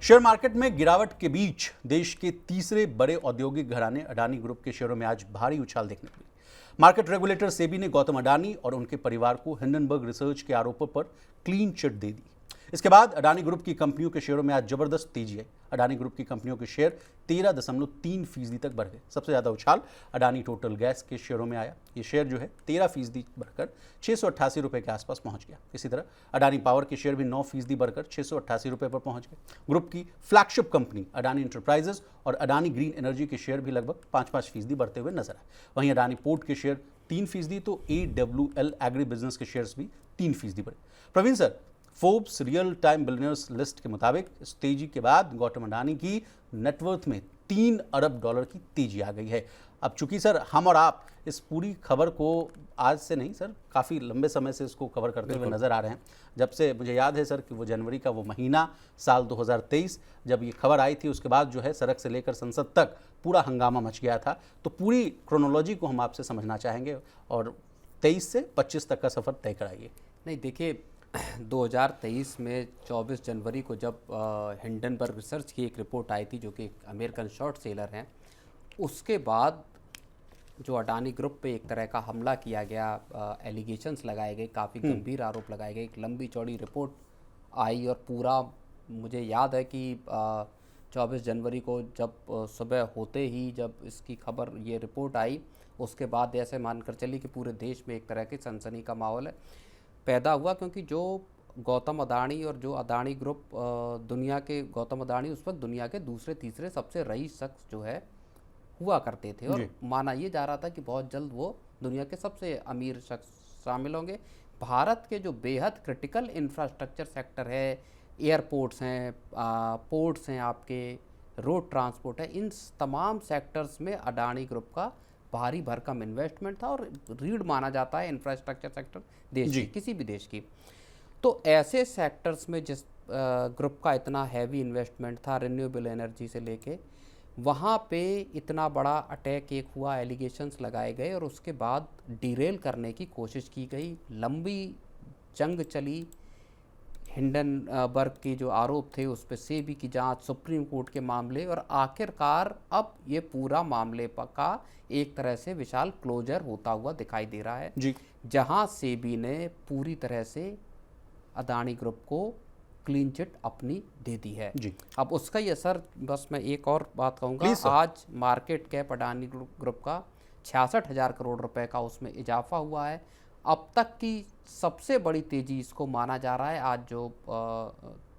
Share market में गिरावट के बीच देश के तीसरे बड़े औद्योगिक घराने अडानी ग्रुप के शेयरों में आज भारी उछाल देखने को मिली। मार्केट रेगुलेटर सेबी ने गौतम अडानी और उनके परिवार को हिंडनबर्ग रिसर्च के आरोपों पर क्लीन चिट दे दी। इसके बाद अडानी ग्रुप की कंपनियों के शेयरों में आज जबरदस्त तेजी आई। अडानी ग्रुप की कंपनियों के शेयर 13.3% तक बढ़ गए। सबसे ज्यादा उछाल अडानी टोटल गैस के शेयरों में आया। ये शेयर जो है 13% बढ़कर 688 रुपए के आसपास पहुंच गया। इसी तरह अडानी पावर के शेयर भी 9% बढ़कर 688 रुपए पर पहुंच गए। ग्रुप की फ्लैगशिप कंपनी अडानी एंटरप्राइजेस और अडानी ग्रीन एनर्जी के शेयर भी लगभग 5% बढ़ते हुए नजर आए। वहीं अडानी पोर्ट के शेयर 3%, तो AWL एग्री बिजनेस के शेयर्स भी 3% बढ़े। Praveen sir, Forbes real time billionaires list के मुताबिक इस तेजी के बाद गौतम अडानी की नेटवर्थ में $3 अरब की तेजी आ गई है। अब चूंकि सर हम और आप इस पूरी खबर को आज से नहीं सर, काफ़ी लंबे समय से इसको कवर करते हुए नजर आ रहे हैं। जब से मुझे याद है सर कि वो जनवरी का वो महीना साल 2023 जब ये खबर आई थी, उसके बाद जो है सड़क से लेकर संसद तक पूरा हंगामा मच गया था। तो पूरी क्रोनोलॉजी को हम आपसे समझना चाहेंगे और 23 से 25 तक का सफ़र तय कराइए। नहीं, देखिए 2023 में 24 जनवरी को जब हिंडनबर्ग रिसर्च की एक रिपोर्ट आई थी, जो कि एक अमेरिकन शॉर्ट सेलर हैं, उसके बाद जो अडानी ग्रुप पे एक तरह का हमला किया गया, एलिगेशंस लगाए गए, काफ़ी गंभीर आरोप लगाए गए, एक लंबी चौड़ी रिपोर्ट आई और पूरा मुझे याद है कि 24 जनवरी को जब सुबह होते ही जब इसकी खबर, ये रिपोर्ट आई, उसके बाद ऐसे मानकर चली कि पूरे देश में एक तरह की सनसनी का माहौल है पैदा हुआ। क्योंकि जो गौतम अडानी और जो अडानी ग्रुप दुनिया के, गौतम अडानी उस वक्त दुनिया के दूसरे तीसरे सबसे रईस शख्स जो है हुआ करते थे और माना ये जा रहा था कि बहुत जल्द वो दुनिया के सबसे अमीर शख्स शामिल होंगे। भारत के जो बेहद क्रिटिकल इंफ्रास्ट्रक्चर सेक्टर है, एयरपोर्ट्स हैं, पोर्ट्स हैं, आपके रोड ट्रांसपोर्ट है, इन तमाम सेक्टर्स में अडानी ग्रुप का भारी भरकम इन्वेस्टमेंट था और रीढ़ माना जाता है इंफ्रास्ट्रक्चर सेक्टर देश की, किसी भी देश की। तो ऐसे सेक्टर्स में जिस ग्रुप का इतना हैवी इन्वेस्टमेंट था, रिन्यूएबल एनर्जी से लेके, वहाँ पे इतना बड़ा अटैक एक हुआ, एलिगेशंस लगाए गए और उसके बाद डिरेल करने की कोशिश की गई। लंबी जंग चली, हिंडनबर्ग के जो आरोप थे उस पर सेबी की जांच, सुप्रीम कोर्ट के मामले, और आखिरकार अब ये पूरा मामले का एक तरह से विशाल क्लोजर होता हुआ दिखाई दे रहा है जी, जहां सेबी ने पूरी तरह से अडानी ग्रुप को क्लीन चिट अपनी दे दी है जी। अब उसका ये असर, बस मैं एक और बात कहूँगा, आज मार्केट कैप अडानी ग्रुप का 66,000 करोड़ रुपए का उसमें इजाफा हुआ है। अब तक की सबसे बड़ी तेज़ी इसको माना जा रहा है। आज जो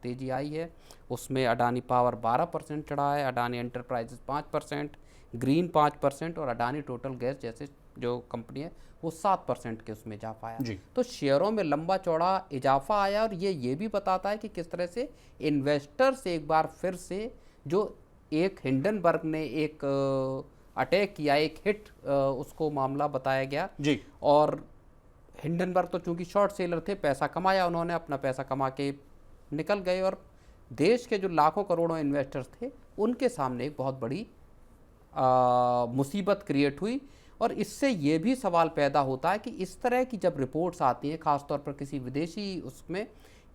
तेज़ी आई है उसमें अडानी पावर 12% चढ़ा है, अडानी एंटरप्राइजेस 5%, ग्रीन 5% और अडानी टोटल गैस जैसे जो कंपनी है वो 7% के उसमें इजाफा आया। तो शेयरों में लंबा चौड़ा इजाफा आया और ये भी बताता है कि किस तरह से इन्वेस्टर्स एक बार फिर से, जो एक हिंडनबर्ग ने एक अटैक किया, एक हिट उसको मामला बताया गया जी, और हिंडनबर्ग तो चूंकि शॉर्ट सेलर थे, पैसा कमाया उन्होंने, अपना पैसा कमा के निकल गए और देश के जो लाखों करोड़ों इन्वेस्टर्स थे उनके सामने एक बहुत बड़ी मुसीबत क्रिएट हुई। और इससे ये भी सवाल पैदा होता है कि इस तरह की जब रिपोर्ट्स आती हैं, ख़ासतौर पर किसी विदेशी उसमें,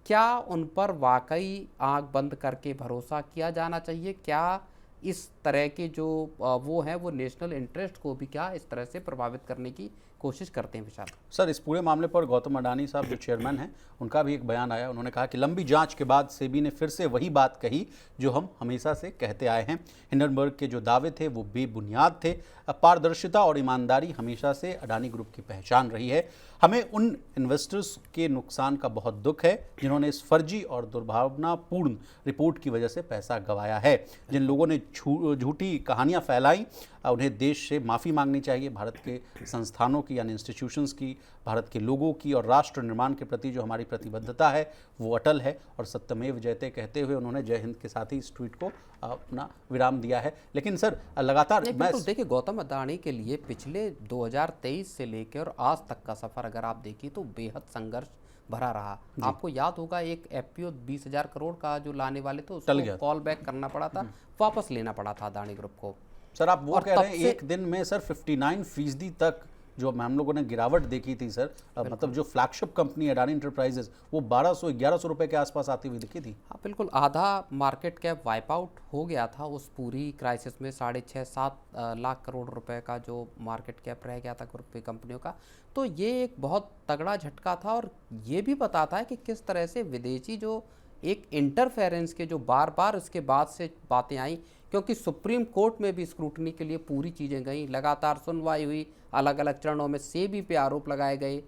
क्या उन पर वाकई आंख बंद करके भरोसा किया जाना चाहिए? क्या इस तरह के जो वो हैं वो नेशनल इंटरेस्ट को भी क्या इस तरह से प्रभावित करने की कोशिश करते हैं? विशाल सर, इस पूरे मामले पर गौतम अडानी साहब जो चेयरमैन हैं, उनका भी एक बयान आया। उन्होंने कहा कि लंबी जांच के बाद सेबी ने फिर से वही बात कही जो हम हमेशा से कहते आए हैं। हिंडनबर्ग के जो दावे थे वो बेबुनियाद थे। पारदर्शिता और ईमानदारी हमेशा से अडानी ग्रुप की पहचान रही है। हमें उन इन्वेस्टर्स के नुकसान का बहुत दुख है जिन्होंने इस फर्जी और दुर्भावनापूर्ण रिपोर्ट की वजह से पैसा गंवाया है। जिन लोगों ने झूठी कहानियां फैलाई, उन्हें देश से माफ़ी मांगनी चाहिए। भारत के संस्थानों की यानी इंस्टीट्यूशंस की, भारत के लोगों की और राष्ट्र निर्माण के प्रति जो हमारी प्रतिबद्धता है वो अटल है। और सत्यमेव जयते कहते हुए उन्होंने जय हिंद के साथ ही इस ट्वीट को अपना विराम दिया है। लेकिन सर लगातार देखिए, गौतम अडानी के लिए पिछले 2023 से लेकर आज तक का सफ़र अगर आप देखिए तो बेहद संघर्ष भरा रहा। आपको याद होगा एक एफपीओ 20,000 करोड़ का जो लाने वाले थे उसको कॉल बैक करना पड़ा था, वापस लेना पड़ा था अडानी ग्रुप को। सर आप वो कह रहे हैं एक दिन में सर 59% तक जो हम लोगों ने गिरावट देखी थी सर, मतलब जो फ्लैगशिप कंपनी अडानी इंटरप्राइजेस वो 1200-1100 रुपए के आसपास आती हुई दिखी थी। हाँ बिल्कुल, आधा मार्केट कैप वाइप आउट हो गया था उस पूरी क्राइसिस में। 6.5-7 लाख करोड़ रुपए का जो मार्केट कैप रह गया था ग्रुप की कंपनियों का। तो ये एक बहुत तगड़ा झटका था और ये भी बताता है कि किस तरह से विदेशी जो एक इंटरफेरेंस के जो बार बार इसके बाद से बातें आई, क्योंकि सुप्रीम कोर्ट में भी स्क्रूटनी के लिए पूरी चीज़ें गई, लगातार सुनवाई हुई, अलग अलग चरणों में सेबी पे आरोप लगाए गए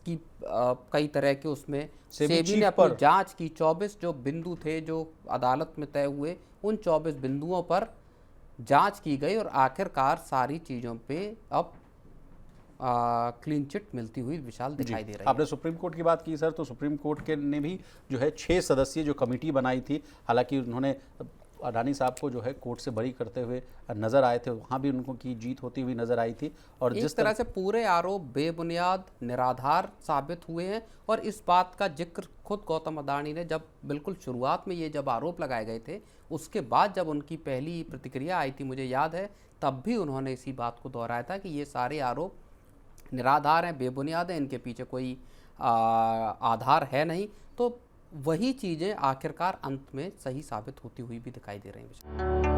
कि कई तरह के उसमें सेबी ने अपनी जांच की। 24 जो बिंदु थे जो अदालत में तय हुए, उन 24 बिंदुओं पर जांच की गई और आखिरकार सारी चीज़ों पे अब क्लीन चिट मिलती हुई विशाल दिखाई दे रही है। आपने सुप्रीम कोर्ट की बात की सर, तो सुप्रीम कोर्ट के ने भी जो है 6 सदस्यीय जो कमेटी बनाई थी, हालांकि उन्होंने अडानी साहब को जो है कोर्ट से बरी करते हुए नजर आए थे, वहाँ भी उनको की जीत होती हुई नजर आई थी। और जिस तरह से पूरे आरोप बेबुनियाद निराधार साबित हुए हैं, और इस बात का जिक्र खुद गौतम अडानी ने जब बिल्कुल शुरुआत में ये जब आरोप लगाए गए थे, उसके बाद जब उनकी पहली प्रतिक्रिया आई थी, मुझे याद है, तब भी उन्होंने इसी बात को दोहराया था कि ये सारे आरोप निराधार हैं, बेबुनियाद हैं, इनके पीछे कोई आधार है नहीं। तो वही चीज़ें आखिरकार अंत में सही साबित होती हुई भी दिखाई दे रही हैं।